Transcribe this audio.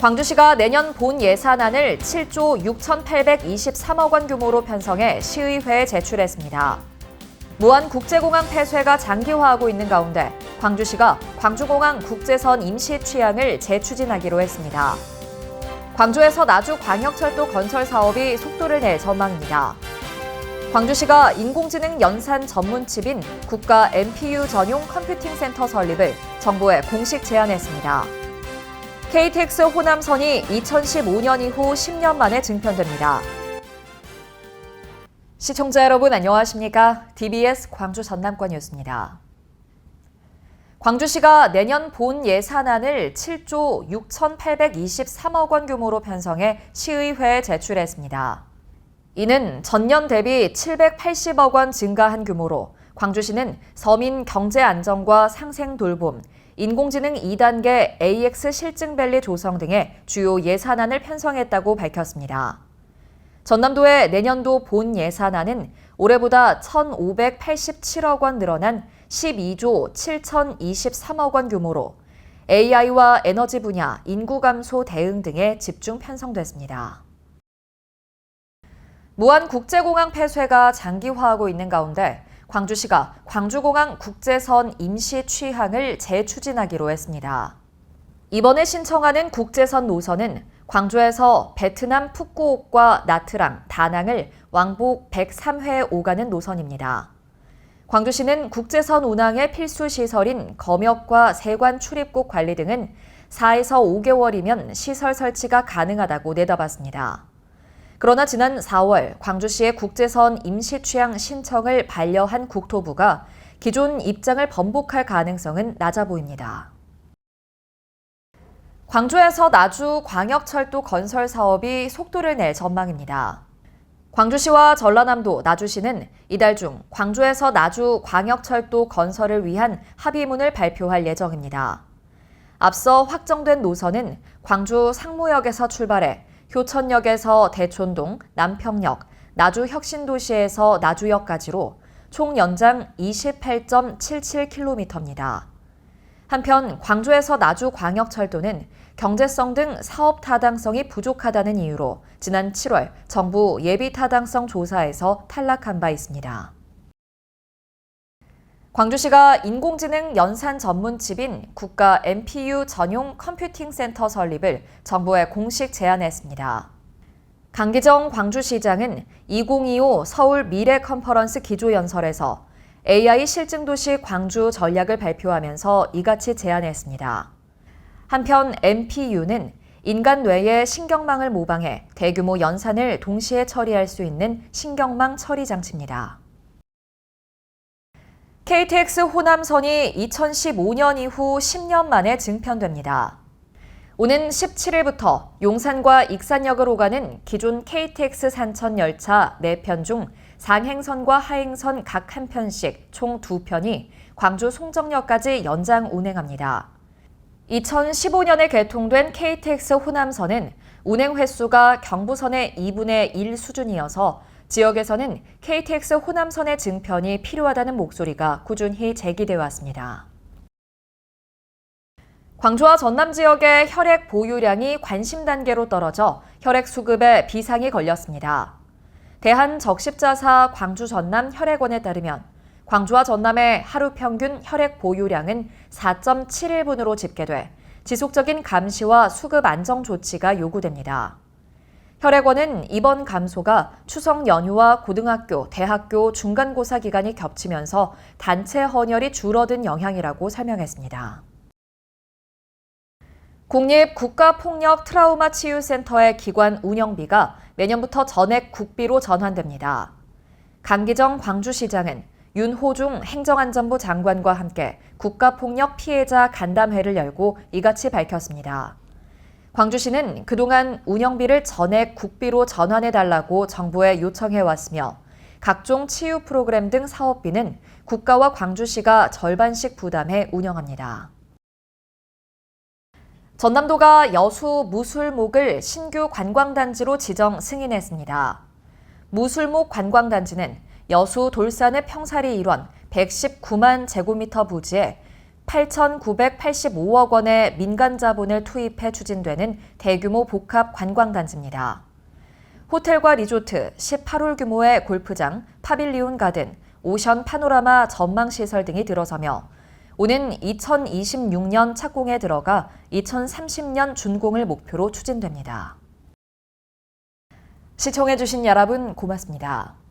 광주시가 내년 본 예산안을 7조 6,823억 원 규모로 편성해 시의회에 제출했습니다. 무안국제공항 폐쇄가 장기화하고 있는 가운데 광주시가 광주공항 국제선 임시 취항을 재추진하기로 했습니다. 광주에서 나주광역철도 건설 사업이 속도를 낼 전망입니다. 광주시가 인공지능 연산 전문칩인 국가 MPU 전용 컴퓨팅 센터 설립을 정부에 공식 제안했습니다. KTX 호남선이 2015년 이후 10년 만에 증편됩니다. 시청자 여러분 안녕하십니까? DBS 광주 전남권 뉴스입니다. 광주시가 내년 본 예산안을 7조 6,823억 원 규모로 편성해 시의회에 제출했습니다. 이는 전년 대비 780억 원 증가한 규모로 광주시는 서민 경제 안정과 상생 돌봄, 인공지능 2단계 AX 실증밸리 조성 등의 주요 예산안을 편성했다고 밝혔습니다. 전남도의 내년도 본 예산안은 올해보다 1,587억 원 늘어난 12조 7,023억 원 규모로 AI와 에너지 분야, 인구 감소 대응 등에 집중 편성됐습니다. 무안국제공항 폐쇄가 장기화하고 있는 가운데 광주시가 광주공항 국제선 임시 취항을 재추진하기로 했습니다. 이번에 신청하는 국제선 노선은 광주에서 베트남 푸꾸옥과 나트랑, 다낭을 왕복 103회 오가는 노선입니다. 광주시는 국제선 운항의 필수 시설인 검역과 세관 출입국 관리 등은 4에서 5개월이면 시설 설치가 가능하다고 내다봤습니다. 그러나 지난 4월 광주시의 국제선 임시 취항 신청을 반려한 국토부가 기존 입장을 번복할 가능성은 낮아 보입니다. 광주에서 나주 광역철도 건설 사업이 속도를 낼 전망입니다. 광주시와 전라남도, 나주시는 이달 중 광주에서 나주 광역철도 건설을 위한 합의문을 발표할 예정입니다. 앞서 확정된 노선은 광주 상무역에서 출발해 효천역에서 대촌동, 남평역, 나주 혁신도시에서 나주역까지로 총 연장 28.77km입니다. 한편 광주에서 나주 광역철도는 경제성 등 사업 타당성이 부족하다는 이유로 지난 7월 정부 예비 타당성 조사에서 탈락한 바 있습니다. 광주시가 인공지능 연산 전문칩인 국가 MPU 전용 컴퓨팅 센터 설립을 정부에 공식 제안했습니다. 강기정 광주시장은 2025 서울 미래 컨퍼런스 기조연설에서 AI 실증도시 광주 전략을 발표하면서 이같이 제안했습니다. 한편 MPU는 인간 뇌의 신경망을 모방해 대규모 연산을 동시에 처리할 수 있는 신경망 처리 장치입니다. KTX 호남선이 2015년 이후 10년 만에 증편됩니다. 오는 17일부터 용산과 익산역을 오가는 기존 KTX 산천 열차 4편 중 상행선과 하행선 각 1편씩 총 2편이 광주 송정역까지 연장 운행합니다. 2015년에 개통된 KTX 호남선은 운행 횟수가 경부선의 2분의 1 수준이어서 지역에서는 KTX 호남선의 증편이 필요하다는 목소리가 꾸준히 제기돼 왔습니다. 광주와 전남 지역의 혈액 보유량이 관심 단계로 떨어져 혈액 수급에 비상이 걸렸습니다. 대한적십자사 광주 전남 혈액원에 따르면 광주와 전남의 하루 평균 혈액 보유량은 4.71분으로 집계돼 지속적인 감시와 수급 안정 조치가 요구됩니다. 혈액원은 이번 감소가 추석 연휴와 고등학교, 대학교 중간고사 기간이 겹치면서 단체 헌혈이 줄어든 영향이라고 설명했습니다. 국립국가폭력 트라우마 치유센터의 기관 운영비가 내년부터 전액 국비로 전환됩니다. 강기정 광주시장은 윤호중 행정안전부 장관과 함께 국가폭력 피해자 간담회를 열고 이같이 밝혔습니다. 광주시는 그동안 운영비를 전액 국비로 전환해달라고 정부에 요청해왔으며 각종 치유 프로그램 등 사업비는 국가와 광주시가 절반씩 부담해 운영합니다. 전남도가 여수 무술목을 신규 관광단지로 지정 승인했습니다. 무술목 관광단지는 여수 돌산의 평사리 일원 119만 제곱미터 부지에 8,985억 원의 민간 자본을 투입해 추진되는 대규모 복합 관광단지입니다. 호텔과 리조트, 18홀 규모의 골프장, 파빌리온 가든, 오션 파노라마 전망시설 등이 들어서며 오는 2026년 착공에 들어가 2030년 준공을 목표로 추진됩니다. 시청해주신 여러분 고맙습니다.